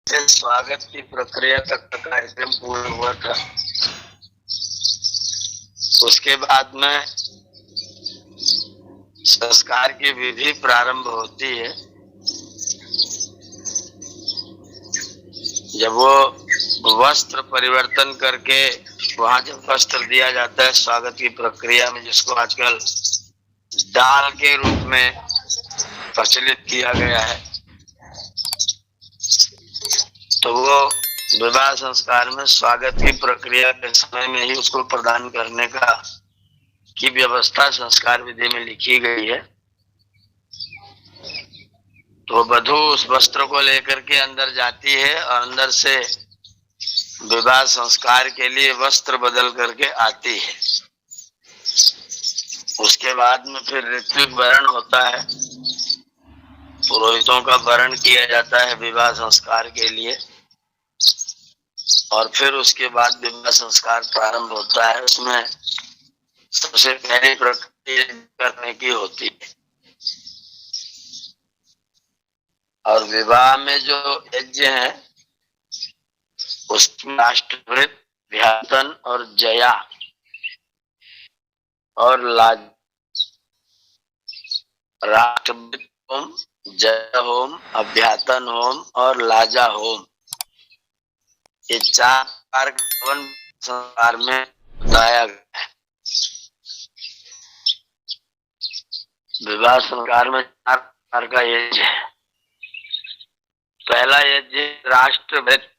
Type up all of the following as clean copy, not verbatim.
से स्वागत की प्रक्रिया तक का कार्यक्रम पूर्ण हुआ था। उसके बाद में संस्कार की विधि प्रारंभ होती है। जब वो वस्त्र परिवर्तन करके वहां जब वस्त्र दिया जाता है स्वागत की प्रक्रिया में, जिसको आजकल दाल के रूप में प्रचलित किया गया है, तो वो विवाह संस्कार में स्वागत की प्रक्रिया के समय में ही उसको प्रदान करने की व्यवस्था संस्कार विधि में लिखी गई है। तो वधू उस वस्त्र को लेकर के अंदर जाती है और अंदर से विवाह संस्कार के लिए वस्त्र बदल करके आती है। उसके बाद में फिर ऋत्विक वरण होता है, पुरोहितों का वरण किया जाता है विवाह संस्कार के लिए, और फिर उसके बाद विवाह संस्कार प्रारंभ होता है। उसमें सबसे पहली प्रक्रिया करने की होती है, और विवाह में जो यज्ञ है उसमें राष्ट्रभृत, अभ्यातन और जया और लाज, राष्ट्रभृत होम, जय होम, अभ्यातन होम और लाजा होम, ये चार संस्कार में बताया गया है। विवाह संस्कार में चार प्रकार का यज्ञ है। पहला यज्ञ राष्ट्रभृत।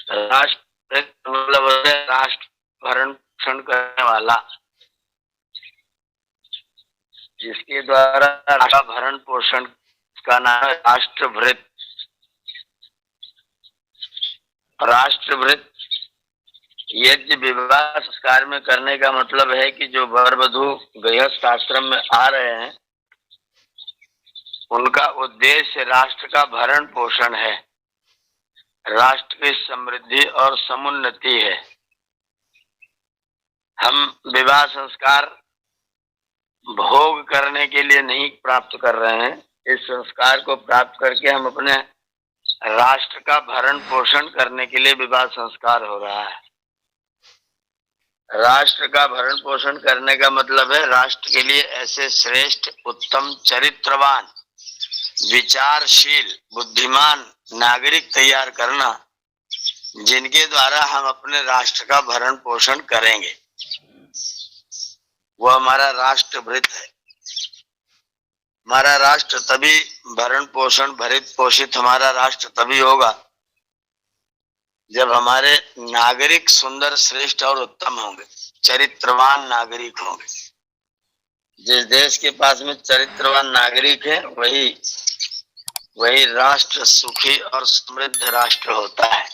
राष्ट्रभृत मतलब राष्ट्र भरण पोषण करने वाला, जिसके द्वारा राष्ट्र भरण पोषण का नाम है राष्ट्रभृत। राष्ट्रभृत यज्ञ विवाह संस्कार में करने का मतलब है कि जो वर वधू गृहस्थ आश्रम में आ रहे हैं उनका उद्देश्य राष्ट्र का भरण पोषण है, राष्ट्र की समृद्धि और समुन्नति है। हम विवाह संस्कार भोग करने के लिए नहीं प्राप्त कर रहे हैं। इस संस्कार को प्राप्त करके हम अपने राष्ट्र का भरण पोषण करने के लिए विवाह संस्कार हो रहा है। राष्ट्र का भरण पोषण करने का मतलब है राष्ट्र के लिए ऐसे श्रेष्ठ, उत्तम, चरित्रवान, विचारशील, बुद्धिमान नागरिक तैयार करना जिनके द्वारा हम अपने राष्ट्र का भरण पोषण करेंगे, वो हमारा राष्ट्रभृत है। हमारा राष्ट्र तभी भरण पोषण भरित पोषित हमारा राष्ट्र तभी होगा जब हमारे नागरिक सुंदर, श्रेष्ठ और उत्तम होंगे, चरित्रवान नागरिक होंगे। जिस देश के पास में चरित्रवान नागरिक है वही राष्ट्र सुखी और समृद्ध राष्ट्र होता है।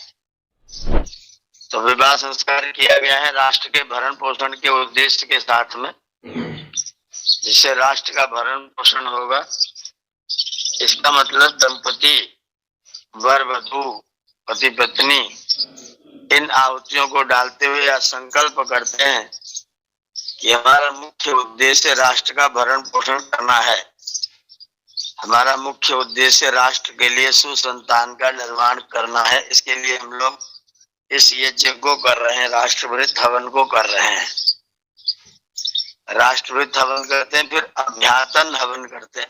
तो विवाह संस्कार किया गया है राष्ट्र के भरण पोषण के उद्देश्य के साथ में, जिससे राष्ट्र का भरण पोषण होगा। इसका मतलब दंपति, वर वधू, पति पत्नी इन आहुतियों को डालते हुए या संकल्प करते हैं कि हमारा मुख्य उद्देश्य राष्ट्र का भरण पोषण करना है। हमारा मुख्य उद्देश्य राष्ट्र के लिए सुसंतान का निर्माण करना है। इसके लिए हम लोग इस यज्ञ को कर रहे हैं, राष्ट्रभृत हवन को कर रहे हैं। राष्ट्रभृत हवन करते हैं, फिर अभ्यातन हवन करते हैं।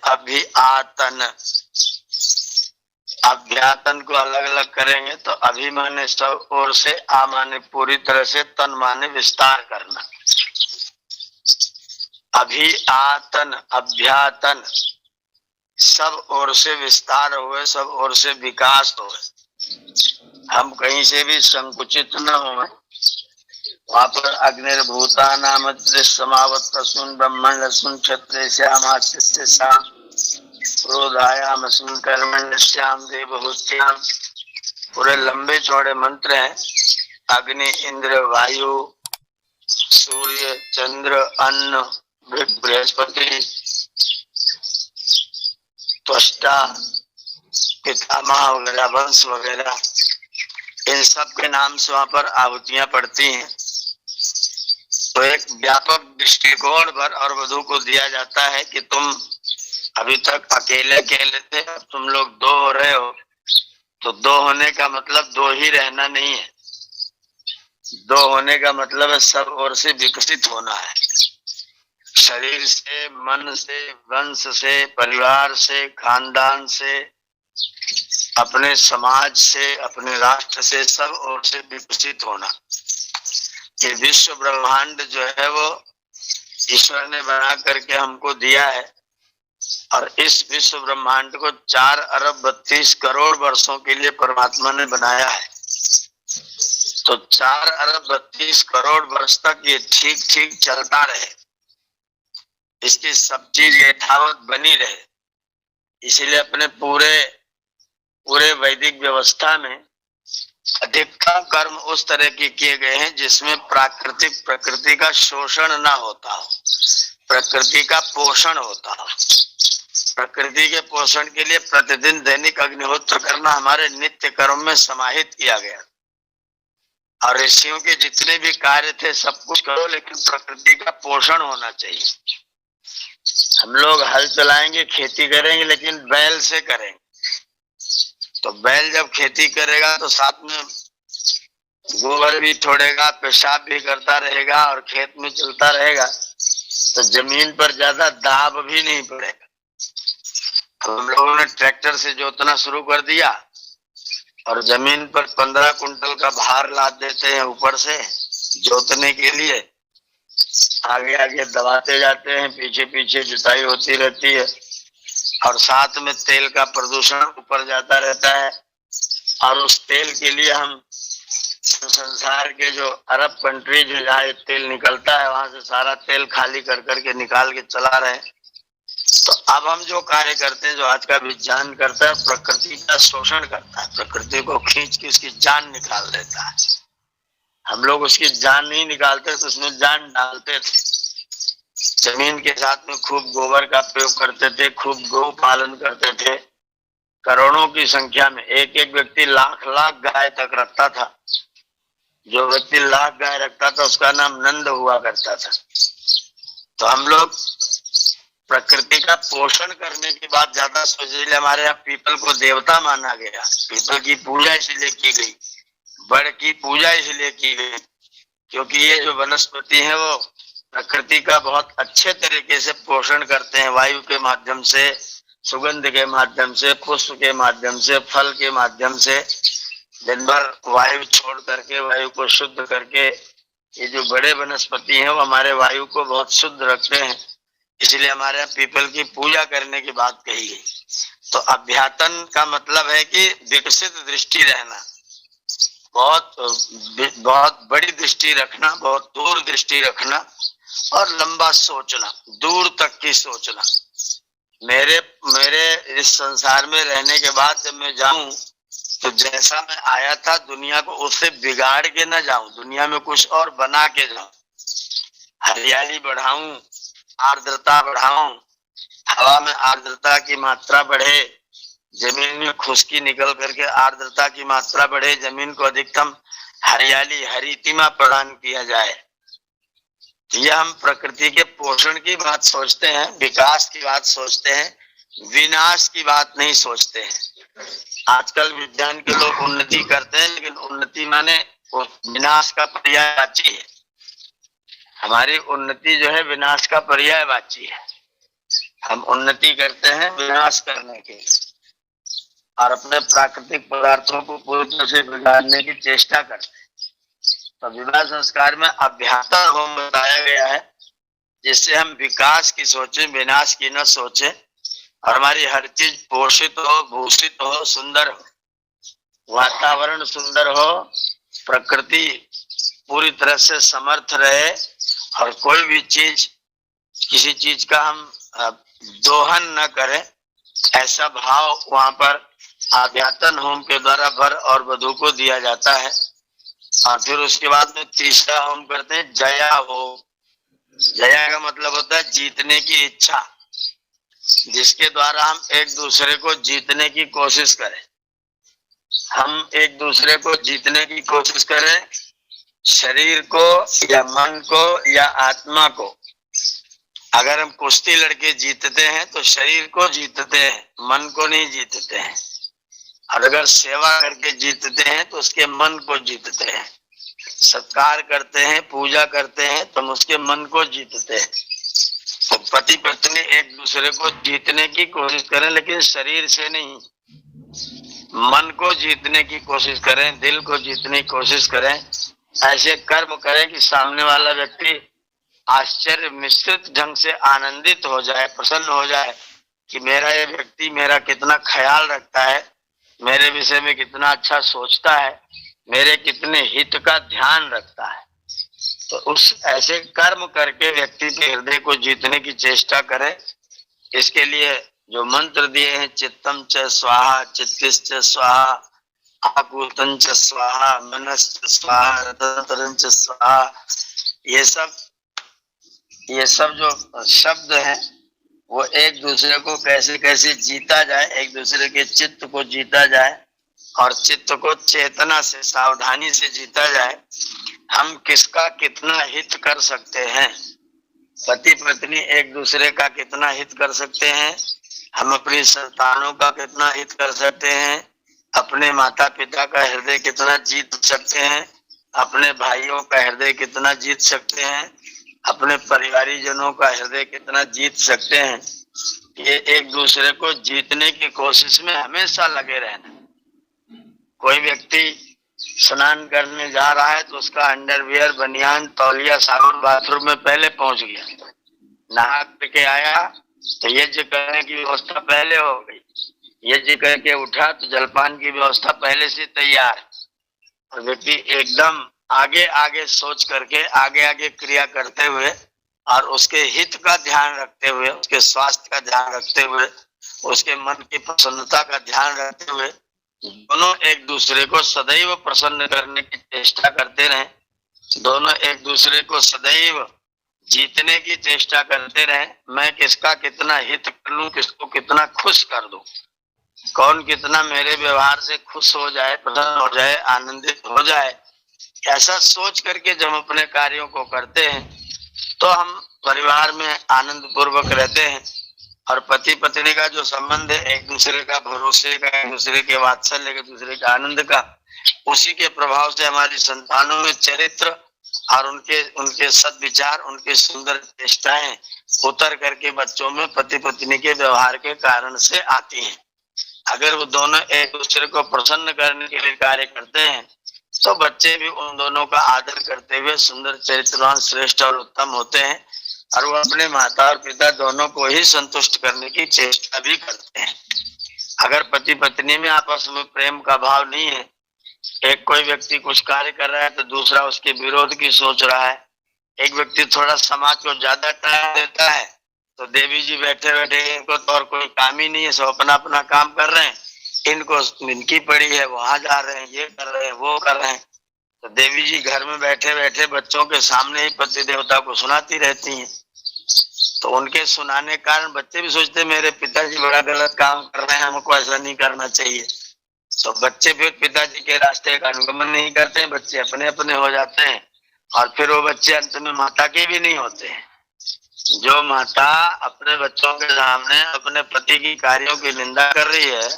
अभ्यातन को अलग अलग करेंगे तो अभि माने सब ओर से, आ माने पूरी तरह से, तन माने विस्तार करना। अभिआतन, अभ्यातन सब ओर से विस्तार हुए, सब ओर से विकास हुए, हम कहीं से भी संकुचित न हो। वहां पर अग्निर्भूता नाम समावत सुन ब्रह्मण सुन क्षत्रिय श्याम श्याम क्रोधायाम सुन कर्मण्य श्याम देवहूत्याम। पूरे लंबे चौड़े मंत्र हैं। अग्नि, इंद्र, वायु, सूर्य, चंद्र, अन्न, बृहस्पति, त्वष्टा, पितामह वगैरह, वंश वगैरह, इन सब के नाम से वहां पर आहुतियां पड़ती हैं। तो एक व्यापक दृष्टिकोण वर और वधू को दिया जाता है कि तुम अभी तक अकेले अकेले थे, अब तुम लोग दो हो रहे हो, तो दो होने का मतलब दो ही रहना नहीं है, दो होने का मतलब है सब ओर से विकसित होना है। शरीर से, मन से, वंश से, परिवार से, खानदान से, अपने समाज से, अपने राष्ट्र से, सब ओर से विकसित होना। ये विश्व ब्रह्मांड जो है वो ईश्वर ने बना करके हमको दिया है, और इस विश्व ब्रह्मांड को 4 अरब 32 करोड़ वर्षों के लिए परमात्मा ने बनाया है। तो 4 अरब 32 करोड़ वर्ष तक ये ठीक ठीक चलता रहे, इसकी सब चीज यथावत बनी रहे। इसीलिए अपने पूरे वैदिक व्यवस्था में अधिकतम कर्म उस तरह के किए गए हैं जिसमें प्रकृति का शोषण ना होता हो, प्रकृति का पोषण होता हो। प्रकृति के पोषण के लिए प्रतिदिन दैनिक अग्निहोत्र करना हमारे नित्य कर्म में समाहित किया गया। और ऋषियों के जितने भी कार्य थे सब कुछ करो, लेकिन प्रकृति का पोषण होना चाहिए। हम लोग हल चलाएंगे, खेती करेंगे, लेकिन बैल से करेंगे। तो बैल जब खेती करेगा तो साथ में गोबर भी छोड़ेगा, पेशाब भी करता रहेगा और खेत में चलता रहेगा, तो जमीन पर ज्यादा दाब भी नहीं पड़ेगा। तो हम लोगों ने ट्रैक्टर से जोतना शुरू कर दिया और जमीन पर 15 कुंटल का भार लाद देते हैं ऊपर से जोतने के लिए। आगे आगे दबाते जाते हैं, पीछे पीछे जुताई होती रहती है, और साथ में तेल का प्रदूषण ऊपर जाता रहता है। और उस तेल के लिए हम संसार के जो अरब कंट्री जो जहाँ तेल निकलता है वहां से सारा तेल खाली कर करके निकाल के चला रहे हैं। तो अब हम जो कार्य करते हैं, जो आज का विज्ञान करता है, प्रकृति का शोषण करता है, प्रकृति को खींच के उसकी जान निकाल देता है। हम लोग उसकी जान नहीं निकालते तो उसमें जान डालते थे। जमीन के साथ में खूब गोबर का प्रयोग करते थे, खूब गौ पालन करते थे। करोड़ों की संख्या में एक एक व्यक्ति लाख लाख गाय तक रखता था। जो व्यक्ति लाख गाय रखता था उसका नाम नंद हुआ करता था। तो हम लोग प्रकृति का पोषण करने की बात ज्यादा सोचे। हमारे यहाँ पीपल को देवता माना गया, पीपल की पूजा इसलिए की गई, बड़ की पूजा इसलिए की गई क्योंकि ये जो वनस्पति है वो प्रकृति का बहुत अच्छे तरीके से पोषण करते हैं। वायु के माध्यम से, सुगंध के माध्यम से, पुष्प के माध्यम से, फल के माध्यम से, दिन भर वायु छोड़ करके, वायु को शुद्ध करके, ये जो बड़े वनस्पति हैं वो हमारे वायु को बहुत शुद्ध रखते हैं। इसलिए हमारे यहाँ पीपल की पूजा करने की बात कही गई। तो अभ्यातन का मतलब है कि विकसित दृष्टि रहना, बहुत बड़ी दृष्टि रखना, बहुत दूर दृष्टि रखना और लंबा सोचना, दूर तक की सोचना। मेरे इस संसार में रहने के बाद जब मैं जाऊं तो जैसा मैं आया था दुनिया को उससे बिगाड़ के ना जाऊं, दुनिया में कुछ और बना के जाऊं। हरियाली बढ़ाऊं, आर्द्रता बढ़ाऊं, हवा में आर्द्रता की मात्रा बढ़े, जमीन में खुश्की निकल करके आर्द्रता की मात्रा बढ़े, जमीन को अधिकतम हरियाली हरितिमा प्रदान किया जाए। यह हम प्रकृति के पोषण की बात सोचते हैं, विकास की बात सोचते हैं, विनाश की बात नहीं सोचते हैं। आजकल विज्ञान के लोग उन्नति करते हैं, लेकिन उन्नति माने विनाश का पर्यायवाची है। हमारी उन्नति जो है विनाश का पर्यायवाची है। हम उन्नति करते हैं विनाश करने के लिए और अपने प्राकृतिक पदार्थों को पूरी तरह से बिगाड़ने की चेष्टा करते हैं। तो विवाह संस्कार में अभ्यातर होम बताया गया है, जिससे हम विकास की सोचें, विनाश की न सोचें, और हमारी हर चीज पोषित हो, भूषित हो, सुंदर हो, वातावरण सुंदर हो, प्रकृति पूरी तरह से समर्थ रहे और कोई भी चीज, किसी चीज का हम दोहन न करें, ऐसा भाव वहां पर आध्यात्म होम के द्वारा वर और वधू को दिया जाता है। और फिर उसके बाद में तीसरा होम करते हैं जया हो। जया का मतलब होता है जीतने की इच्छा, जिसके द्वारा हम एक दूसरे को जीतने की कोशिश करें। हम एक दूसरे को जीतने की कोशिश करें, शरीर को या मन को या आत्मा को। अगर हम कुश्ती लड़के जीतते हैं तो शरीर को जीतते हैं, मन को नहीं जीतते हैं। और अगर सेवा करके जीतते हैं तो उसके मन को जीतते हैं, सत्कार करते हैं, पूजा करते हैं तो हम उसके मन को जीतते हैं। तो पति पत्नी एक दूसरे को जीतने की कोशिश करें, लेकिन शरीर से नहीं, मन को जीतने की कोशिश करें, दिल को जीतने की कोशिश करें। ऐसे कर्म करें कि सामने वाला व्यक्ति आश्चर्य मिश्रित ढंग से आनंदित हो जाए, प्रसन्न हो जाए कि मेरा ये व्यक्ति मेरा कितना ख्याल रखता है, मेरे विषय में कितना अच्छा सोचता है, मेरे कितने हित का ध्यान रखता है। तो उस ऐसे कर्म करके व्यक्ति के हृदय को जीतने की चेष्टा करें। इसके लिए जो मंत्र दिए हैं, चित्तम च स्वाहा, चित्तिश्च स्वाहा, आकूतम च स्वाहा, मनश्च स्वाहा, रतनतरं च स्वाहा, ये सब जो शब्द हैं वो एक दूसरे को कैसे कैसे जीता जाए, एक दूसरे के चित्त को जीता जाए और चित्त को चेतना से, सावधानी से जीता जाए। हम किसका कितना हित कर सकते हैं, पति पत्नी एक दूसरे का कितना हित कर सकते हैं, हम अपनी संतानों का कितना हित कर सकते हैं, अपने माता पिता का हृदय कितना जीत सकते हैं, अपने भाइयों का हृदय कितना जीत सकते हैं, अपने परिवारी जनों का हृदय कितना जीत सकते हैं। ये एक दूसरे को जीतने की कोशिश में हमेशा लगे रहना। कोई व्यक्ति स्नान करने जा रहा है तो उसका अंडरवियर, बनियान, तौलिया, साबुन बाथरूम में पहले पहुंच गया, नहा करके आया तो यज्ञ करने की व्यवस्था पहले हो गई, यज्ञ करके उठा तो जलपान की व्यवस्था पहले से तैयार। और व्यक्ति एकदम आगे आगे सोच करके, आगे आगे क्रिया करते हुए और उसके हित का ध्यान रखते हुए, उसके स्वास्थ्य का ध्यान रखते हुए, उसके मन की प्रसन्नता का ध्यान रखते हुए, दोनों एक दूसरे को सदैव प्रसन्न करने की चेष्टा करते रहें, दोनों एक दूसरे को सदैव जीतने की चेष्टा करते रहें। मैं किसका कितना हित कर लूं, किसको कितना खुश कर दूं, कौन कितना मेरे व्यवहार से खुश हो जाए, प्रसन्न हो जाए, आनंदित हो जाए, ऐसा सोच करके जब हम अपने कार्यों को करते हैं तो हम परिवार में आनंद पूर्वक रहते हैं। और पति पत्नी का जो संबंध है, एक दूसरे का भरोसे का, एक दूसरे के वात्सल्य, एक दूसरे के आनंद का, उसी के प्रभाव से हमारी संतानों में चरित्र और उनके सद्विचार, उनकी सुंदर चेष्टाएं उतर करके बच्चों में पति पत्नी के व्यवहार के कारण से आती हैं। अगर वो दोनों एक दूसरे को प्रसन्न करने के लिए कार्य करते हैं तो बच्चे भी उन दोनों का आदर करते हुए सुंदर, चरित्रवान, श्रेष्ठ और उत्तम होते हैं और वो अपने माता और पिता दोनों को ही संतुष्ट करने की चेष्टा भी करते हैं। अगर पति पत्नी में आपस में प्रेम का भाव नहीं है, एक कोई व्यक्ति कुछ कार्य कर रहा है तो दूसरा उसके विरोध की सोच रहा है, एक व्यक्ति थोड़ा समाज को ज्यादा टाइम देता है तो देवी जी बैठे बैठे इनको तो और कोई काम ही नहीं है, सब अपना अपना काम कर रहे हैं, इनको इनकी पड़ी है, वहां जा रहे हैं, ये कर रहे हैं, वो कर रहे हैं। तो देवी जी घर में बैठे बैठे बच्चों के सामने ही पति देवता को सुनाती रहती हैं। तो उनके सुनाने के कारण बच्चे भी सोचते हैं मेरे पिताजी बड़ा गलत काम कर रहे हैं, हमको ऐसा नहीं करना चाहिए। तो बच्चे फिर पिताजी के रास्ते का अनुगमन नहीं करते हैं, बच्चे अपने अपने हो जाते हैं और फिर वो बच्चे अंत में माता के भी नहीं होते हैं। जो माता अपने बच्चों के सामने अपने पति की कार्यों की निंदा कर रही है,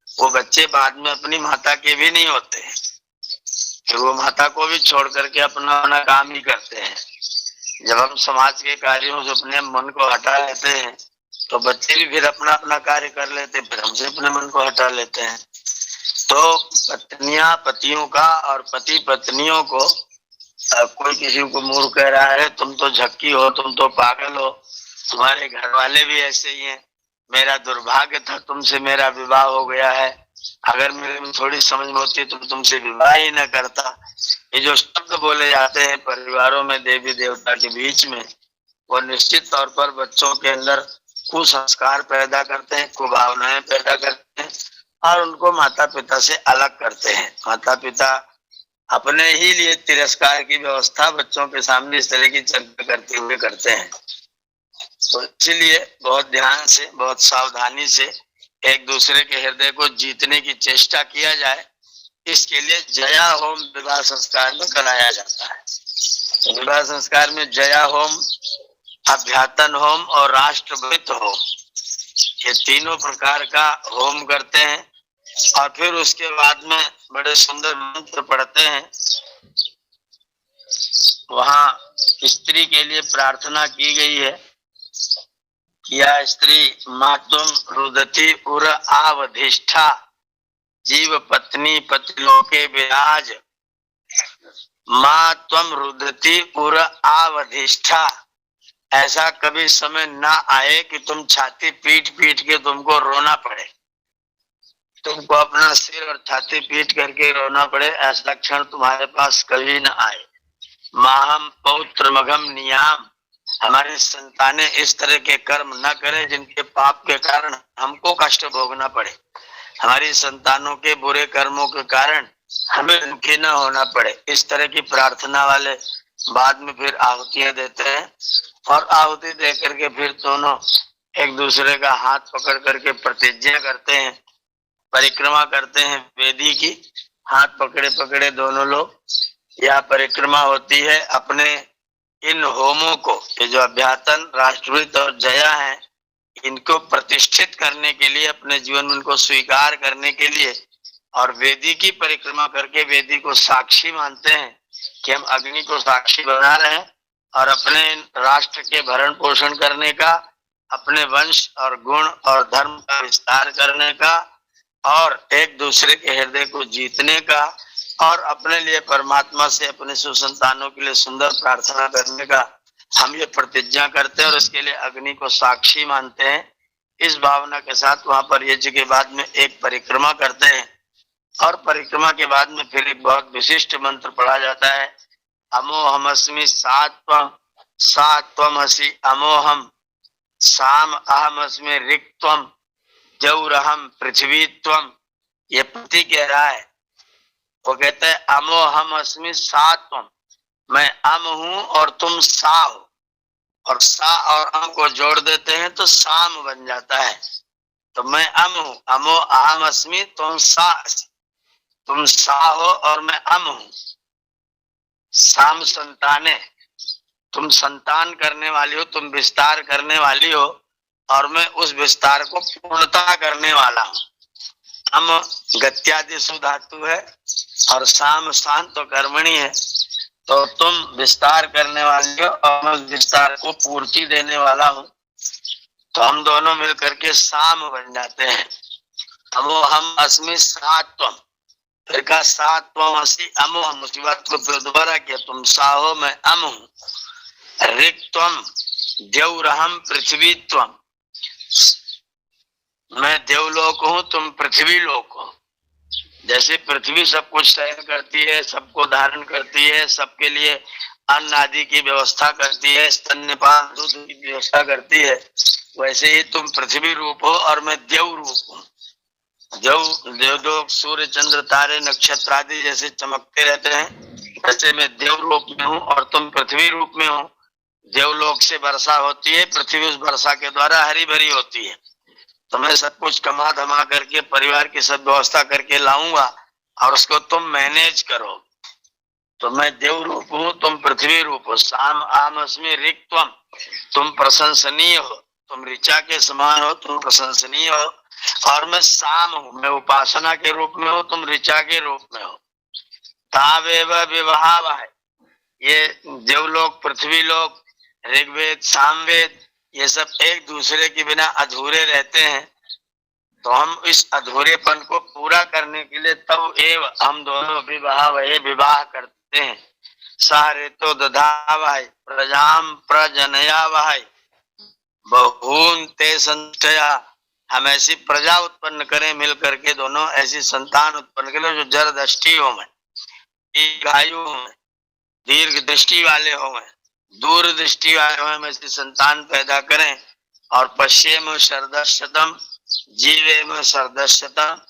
वो बच्चे बाद में अपनी माता के भी नहीं होते हैं, फिर वो माता को भी छोड़ करके अपना अपना काम ही करते हैं। जब हम समाज के कार्यों से अपने मन को हटा लेते हैं तो बच्चे भी फिर अपना अपना कार्य कर लेते हैं, फिर हमसे अपने मन को हटा लेते हैं। तो पत्नियां पतियों का और पति पत्नियों को, कोई किसी को मूर्ख कह रहा है, तुम तो झक्की हो, तुम तो पागल हो, तुम्हारे घर वाले भी ऐसे ही हैं, मेरा दुर्भाग्य था तुमसे मेरा विवाह हो गया है, अगर मेरे में थोड़ी समझ में होती तो तुमसे विवाह ही न करता। ये जो शब्द बोले जाते हैं परिवारों में देवी देवता के बीच में, वो निश्चित तौर पर बच्चों के अंदर कुसंस्कार पैदा करते हैं, कुभावनाएं पैदा करते हैं और उनको माता पिता से अलग करते हैं। माता पिता अपने ही लिए तिरस्कार की व्यवस्था बच्चों के सामने इस तरह की चर्चा करते हुए करते हैं। तो इसलिए बहुत ध्यान से, बहुत सावधानी से एक दूसरे के हृदय को जीतने की चेष्टा किया जाए। इसके लिए जया होम विवाह संस्कार में कराया जाता है। विवाह संस्कार में जया होम, अभ्यातन होम और राष्ट्रभृत होम, ये तीनों प्रकार का होम करते हैं। और फिर उसके बाद में बड़े सुंदर मंत्र पढ़ते हैं। वहां स्त्री के लिए प्रार्थना की गई है, या स्त्री मातुम रुदति उर आवधिष्ठा जीव पत्नी पतिलोके विराज। माँ त्वम रुदति उर आवधिष्ठा, ऐसा कभी समय ना आए कि तुम छाती पीट पीट के तुमको रोना पड़े, तुमको अपना सिर और छाती पीट करके रोना पड़े, ऐसा क्षण तुम्हारे पास कभी न आए। माहम पौत्र मघम नियाम, हमारी संतानें इस तरह के कर्म न करें जिनके पाप के कारण हमको कष्ट भोगना पड़े, हमारी संतानों के बुरे कर्मों के कारण हमें दुखी न होना पड़े। इस तरह की प्रार्थना वाले बाद में फिर आहुतियां देते हैं, और आहुति दे करके फिर दोनों एक दूसरे का हाथ पकड़ करके प्रतिज्ञा करते हैं, परिक्रमा करते हैं वेदी की। हाथ पकड़े पकड़े दोनों लोग, यह परिक्रमा होती है अपने इन होमों को, ये जो अभ्यातन, राष्ट्रहित और जया है, इनको प्रतिष्ठित करने के लिए, अपने जीवन में इनको स्वीकार करने के लिए, और वेदी की परिक्रमा करके वेदी को साक्षी मानते हैं कि हम अग्नि को साक्षी बना रहे हैं, और अपने राष्ट्र के भरण पोषण करने का, अपने वंश और गुण और धर्म का विस्तार करने का, और एक दूसरे के हृदय को जीतने का, और अपने लिए परमात्मा से अपने सुसंतानों के लिए सुंदर प्रार्थना करने का हम ये प्रतिज्ञा करते हैं, और इसके लिए अग्नि को साक्षी मानते हैं। इस भावना के साथ वहां पर यज्ञ के बाद में एक परिक्रमा करते हैं, और परिक्रमा के बाद में फिर एक बहुत विशिष्ट मंत्र पढ़ा जाता है। अमोहमस्मि सात्वम सात्वमसि अमोहम साम अहमस्मि ऋक्त्वम जौरहम पृथ्वीत्वम। ये पति कह रहा है, वो कहते हैं अमोहम अस्मि सात्वम, मैं अम हूं और तुम सा हो, और सा और अम को जोड़ देते हैं तो साम बन जाता है। तो मैं अम हूं, अमो अहम अस्मि, तुम सा, तुम सा हो और मैं अम हूं। साम संताने, तुम संतान करने वाली हो, तुम विस्तार करने वाली हो, और मैं उस विस्तार को पूर्णता करने वाला हूं। अम गत्यादि सुधातु है, और साम शांत तो कर्मणि है, तो तुम विस्तार करने वाली हो और मैं विस्तार को पूर्ति देने वाला हूं। तो हम दोनों मिलकर के साम बन जाते हैं। अमो हम अस्मि सात्वम, फिर का सात्वम असि अमोहम, उसी बात को फिर दोबारा किया, तुम सा हो मैं अम हूं। ऋक्त्वम द्यौरहम पृथ्वीत्वम, मैं देवलोक हूं, तुम पृथ्वी लोक हो। जैसे पृथ्वी सब कुछ सहन करती है, सबको धारण करती है, सबके लिए अन्न आदि की व्यवस्था करती है, स्तन्यपान दूध की व्यवस्था करती है, वैसे ही तुम पृथ्वी रूप हो और मैं देव रूप हूँ। देवलोक सूर्य चंद्र तारे नक्षत्र आदि जैसे चमकते रहते हैं, वैसे मैं देव रूप में हूँ और तुम पृथ्वी रूप में हो। देवलोक से वर्षा होती है, पृथ्वी उस वर्षा के द्वारा हरी भरी होती है। तो मैं सब कुछ कमा धमा करके परिवार की सब व्यवस्था करके लाऊंगा, और उसको तुम मैनेज करो। तो मैं देव रूप हूँ, तुम पृथ्वी रूप हो। साम आमस्मि ऋक्त्वम, तुम प्रशंसनीय हो, तुम ऋचा के समान हो, तुम प्रशंसनीय हो। और मैं साम हूँ, मैं उपासना के रूप में हूँ, तुम ऋचा के रूप में हो। तावेव विवाह है, ये देवलोक पृथ्वी लोक ऋग्वेद सामवेद ये सब एक दूसरे के बिना अधूरे रहते हैं। तो हम इस अधूरेपन को पूरा करने के लिए तब एव हम दोनों विवाह करते हैं। सारे तो दधावह प्रजाम प्रजनयावह बहून ते संतया, हम ऐसी प्रजा उत्पन्न करें मिल करके, दोनों ऐसी संतान उत्पन्न करें जो जर दृष्टि हो, दीर्घायु हो, दीर्घ दृष्टि वाले हो, दूर दृष्टि वाले हो, हम ऐसी संतान पैदा करें। और पश्येम शरदशतम जीवेम शरदशतम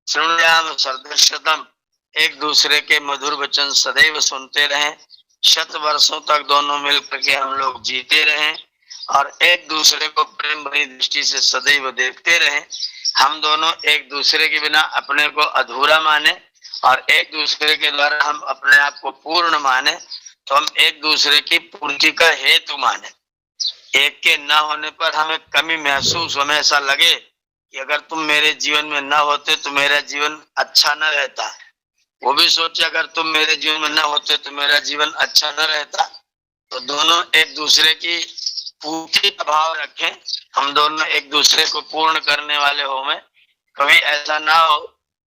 शृणुयाम शरदशतम, एक दूसरे के मधुर वचन सदैव सुनते रहें, 100 वर्षों तक दोनों मिल करके हम लोग जीते रहें, और एक दूसरे को प्रेम भरी दृष्टि से सदैव देखते रहें। हम दोनों एक दूसरे के बिना अपने को अधूरा माने, और एक दूसरे के द्वारा हम अपने आप को पूर्ण माने। तो हम एक दूसरे की पूर्ति का हेतु माने। एक के न होने पर हमें कमी महसूस, हमें ऐसा लगे कि अगर तुम मेरे जीवन में न होते तो मेरा जीवन अच्छा न रहता। वो भी सोचे अगर तुम मेरे जीवन में न होते तो मेरा जीवन अच्छा न रहता। तो दोनों एक दूसरे की पूर्ति का भाव रखें, हम दोनों एक दूसरे को पूर्ण करने वाले हो। में कभी ऐसा ना हो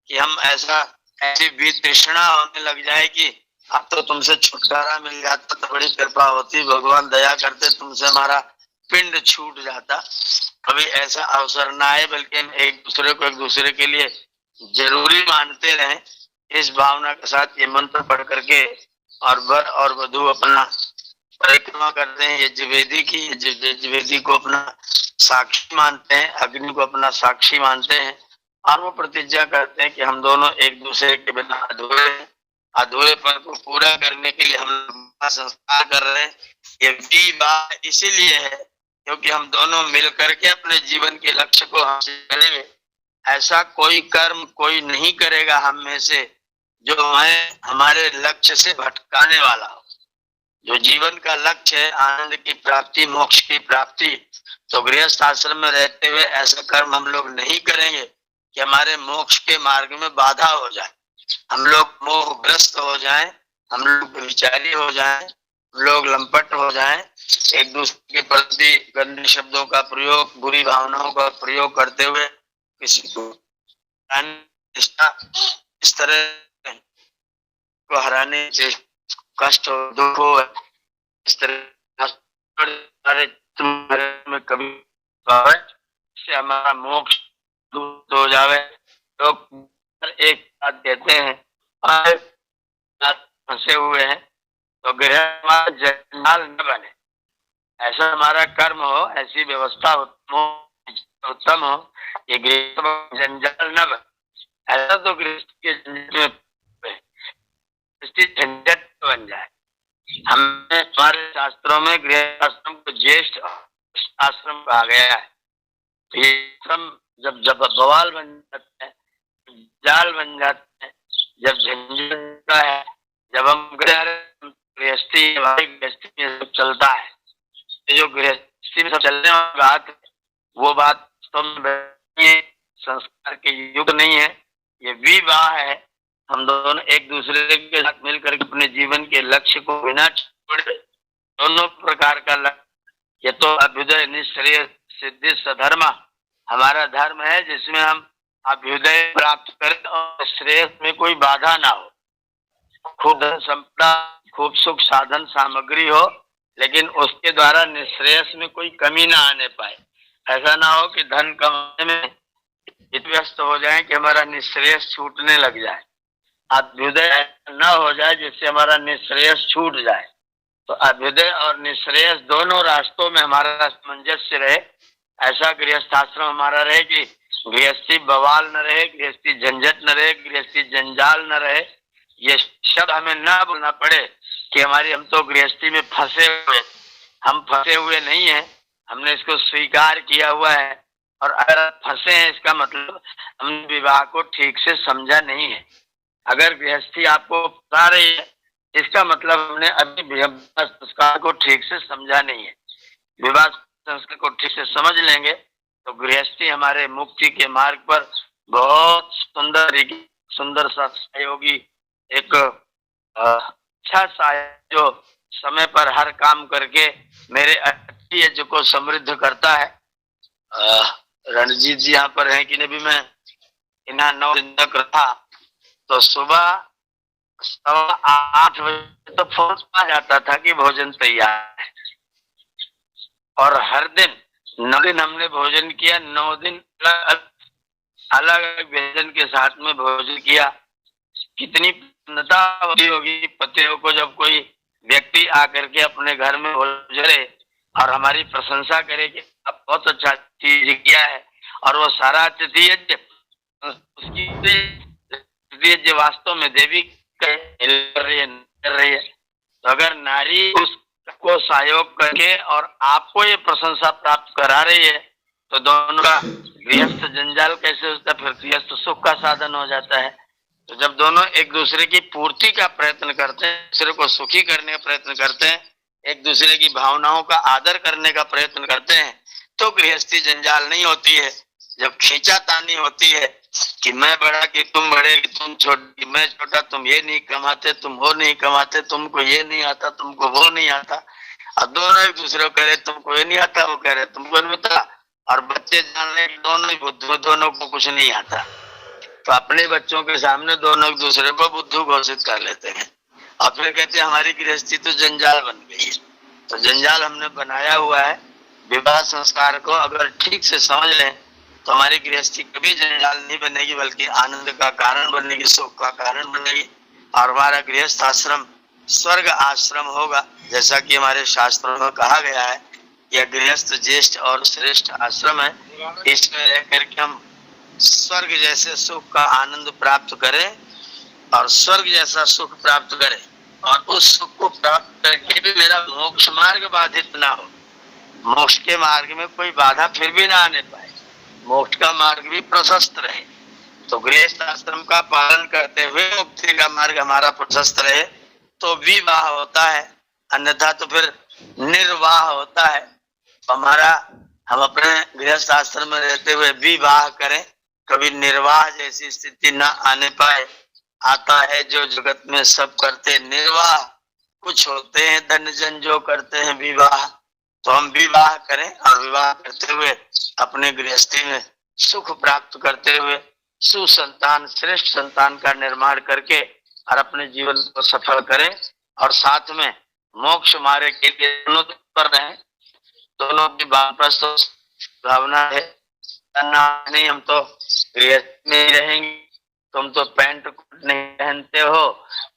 कि हम ऐसी भी तृष्णा होने लग जाए कि अब तो तुमसे छुटकारा मिल जाता तो बड़ी कृपा होती, भगवान दया करते, तुमसे हमारा पिंड छूट जाता। कभी ऐसा अवसर ना आए, बल्कि हम एक दूसरे के लिए जरूरी मानते रहें। इस भावना के साथ ये मंत्र पढ़ करके और वर और वधू अपना परिक्रमा करते हैं। यज्वेदी को अपना साक्षी मानते हैं, अग्नि को अपना साक्षी मानते हैं और वो प्रतिज्ञा करते हैं कि हम दोनों एक दूसरे के बिना अधूरे हैं। अधूरेपन को पूरा करने के लिए हम संस्कार कर रहे हैं। ये विवाह इसीलिए है क्योंकि हम दोनों मिल करके अपने जीवन के लक्ष्य को हासिल करेंगे। ऐसा कोई कर्म कोई नहीं करेगा हम में से जो हमें हमारे लक्ष्य से भटकाने वाला हो। जो जीवन का लक्ष्य है आनंद की प्राप्ति, मोक्ष की प्राप्ति, तो गृहस्थ आश्रम में रहते हुए ऐसा कर्म हम लोग नहीं करेंगे कि हमारे मोक्ष के मार्ग में बाधा हो जाए, हम लोग मोहग्रस्त हो जाएं, हम लोग विचारी हो जाएं, हम लोग लंपट हो जाएं, एक दूसरे के प्रति गंदे शब्दों का प्रयोग, बुरी भावनाओं का प्रयोग करते हुए किसी को इस तरह को हराने से कष्ट हो, दुख हो, इस तरह तुम्हारे कभी से हमारा मोक्ष दूर हो जावे। लोग एक बात कहते हैं फंसे हुए हैं तो गृह जंजाल न बने, ऐसा हमारा कर्म हो, ऐसी व्यवस्था उत्तम हो, ये गृह जंजाल न बने। ऐसा तो गृहस्थ के झंझट बन जाए। हमने हमारे शास्त्रों में गृह आश्रम को ज्येष्ठ आश्रम कहा गया है। ये आश्रम जब बवाल बन जाते हैं, जाल बन जाते हैं, जब झंझट है, जब हम गृहस्थी में सब चलता है, जो गृहस्थी में सब चलने वाली बात, वो बात तो संस्कार के युग नहीं है, ये विवाह है। हम दोनों एक दूसरे के साथ मिलकर अपने जीवन के लक्ष्य को बिना छोड़े दोनों प्रकार का लक्ष्य, ये तो अभ्युदय निश्रेय सिद्धि सधर्म हमारा धर्म है, जिसमें हम अभ्युदय प्राप्त करें और श्रेयस में कोई बाधा ना हो, खूब धन संपदा, खूब सुख साधन सामग्री हो, लेकिन उसके द्वारा निश्रेयस में कोई कमी ना आने पाए। ऐसा ना हो कि धन कमाने में व्यस्त हो जाए कि हमारा निश्रेयस छूटने लग जाए, अभ्युदय न हो जाए जिससे हमारा निश्रेयस छूट जाए। तो अभ्युदय और निश्रेयस दोनों रास्तों में हमारा सामंजस्य रहे, ऐसा गृहस्थ आश्रम हमारा रहे कि गृहस्थी बवाल न रहे, गृहस्थी झंझट न रहे, गृहस्थी जंजाल न रहे। ये शब्द हमें ना बोलना पड़े कि हम तो गृहस्थी में फंसे हुए, हम फंसे हुए नहीं है, हमने इसको स्वीकार किया हुआ है। और अगर फंसे हैं इसका मतलब हमने विवाह को ठीक से समझा नहीं है। अगर गृहस्थी आपको फंसा रही है इसका मतलब हमने अभी विवाह संस्कार को ठीक से समझा नहीं है। विवाह संस्कार को ठीक से समझ लेंगे तो गृहस्थी हमारे मुक्ति के मार्ग पर बहुत सुंदर सा सहयोगी, एक अच्छा सा जो समय पर हर काम करके मेरे अच्छी यज्ञ को समृद्ध करता है। रणजीत जी यहाँ पर हैं कि नहीं, भी मैं इन्हें 9 दिन तक रहा तो सुबह 8 बजे तो फोन आ जाता था कि भोजन तैयार है, और हर दिन 9 दिन हमने भोजन किया, 9 दिन अलग अलग व्यंजन के साथ में भोजन किया। कितनी प्रसन्नता होगी पतियों को जब कोई व्यक्ति आकर के अपने घर में भोजन और हमारी प्रशंसा करे कि आप बहुत अच्छा चीज किया है, और वो सारा अतिथि उसकी वास्तव में देवी कर रही है। तो अगर नारी उसको सहयोग करके और आपको ये प्रशंसा प्राप्त करा रही है तो दोनों का गृहस्थ जंजाल कैसे होता है, फिर गृहस्थ सुख का साधन हो जाता है। तो जब दोनों एक दूसरे की पूर्ति का प्रयत्न करते हैं, दूसरे को सुखी करने का प्रयत्न करते हैं, एक दूसरे की भावनाओं का आदर करने का प्रयत्न करते हैं, तो गृहस्थी जंजाल नहीं होती है। जब खींचातानी होती है कि मैं बड़ा कि तुम बड़े, कि तुम छोटे मैं छोटा, तुम ये नहीं कमाते, तुम वो नहीं कमाते, तुमको ये नहीं आता, तुमको वो नहीं आता, और दोनों एक दूसरे को कह रहे तुमको ये नहीं आता, वो कह रहे तुमको नहीं आता, और बच्चे जान रहे दोनों ही बुद्धू, दोनों को कुछ नहीं आता, तो अपने बच्चों के सामने दोनों एक दूसरे को बुद्धू घोषित कर लेते हैं और फिर कहते हैं हमारी गृहस्थी तो जंजाल बन गई है। तो जंजाल हमने बनाया हुआ है। विवाह संस्कार को अगर ठीक से समझ लें तो हमारी गृहस्थी कभी जंजाल नहीं बनेगी, बल्कि आनंद का कारण बनेगी, सुख का कारण बनेगी, और हमारा गृहस्थ आश्रम स्वर्ग आश्रम होगा। जैसा कि हमारे शास्त्रों में कहा गया है, यह गृहस्थ ज्येष्ठ और श्रेष्ठ आश्रम है, इसमें रह करके हम स्वर्ग जैसे सुख का आनंद प्राप्त करें और स्वर्ग जैसा सुख प्राप्त करें, और उस सुख को प्राप्त करके भी मेरा मोक्ष मार्ग बाधित ना हो, मोक्ष के मार्ग में कोई बाधा फिर भी ना आने पाए, मोक्ष का मार्ग भी प्रशस्त रहे। तो गृहस्थ आश्रम का पालन करते हुए मुक्ति का मार्ग हमारा प्रशस्त रहे तो विवाह होता है, अन्यथा तो फिर निर्वाह होता है। तो हमारा हम अपने गृहस्थ आश्रम में रहते हुए विवाह करें, कभी निर्वाह जैसी स्थिति न आने पाए। आता है जो जगत में सब करते निर्वाह, कुछ होते हैं धन जन जो करते हैं विवाह। तो हम विवाह करें और विवाह करते हुए अपने गृहस्थी में सुख प्राप्त करते हुए सुसंतान श्रेष्ठ संतान का निर्माण करके और अपने जीवन को सफल करें, और साथ में मोक्ष मार्ग के लिए दोनों पर रहें। दोनों की वापस तो भावना है नहीं, हम तो गृहस्थ में ही रहेंगे, तुम तो पैंट कोट नहीं पहनते हो,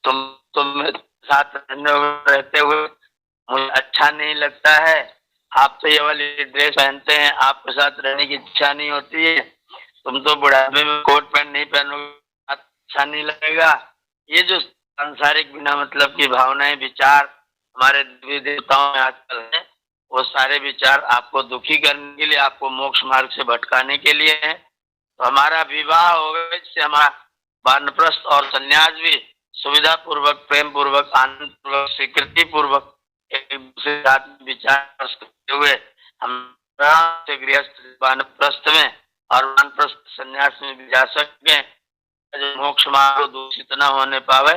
तुम साथ रहते हुए मुझे अच्छा नहीं लगता है, आप तो ये वाली ड्रेस पहनते हैं, आपके साथ रहने की इच्छा नहीं होती है, तुम तो बुढ़ापे में कोट पैंट नहीं पहनोगे, अच्छा नहीं लगेगा। ये जो सांसारिक बिना मतलब की भावनाएं विचार हमारे देवी देवताओं में आजकल है, वो सारे विचार आपको दुखी करने के लिए, आपको मोक्ष मार्ग से भटकाने के लिए है। तो हमारा विवाह हो गया, जिससे हमारा वानप्रस्थ और संन्यास भी सुविधा पूर्वक, प्रेम पूर्वक, आनंद पूर्वक, स्वीकृति पूर्वक एक दूसरे साथ विचार करते हुए हम से गृहस्थ वानप्रस्थ में और वानप्रस्थ संन्यास में भी जा सके, मोक्ष मार्ग दूषित न होने पावे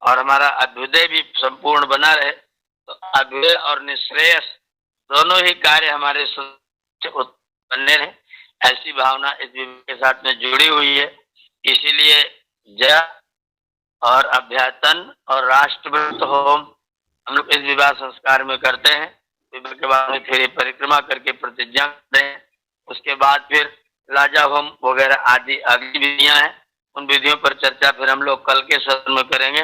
और हमारा अभ्युदय भी संपूर्ण बना रहे। तो अभ्युदय और निश्रेयस दोनों ही कार्य हमारे बने रहे, ऐसी भावना इस विवाह के साथ में जुड़ी हुई है। इसीलिए जय और अभ्यातन और राष्ट्रव्रत होम हम लोग इस विवाह संस्कार में करते हैं। विवाह के बाद में फिर परिक्रमा करके प्रतिज्ञा करते हैं, उसके बाद फिर राजा होम वगैरह आदि अगली विधियां हैं, उन विधियों पर चर्चा फिर हम लोग कल के सत्र में करेंगे।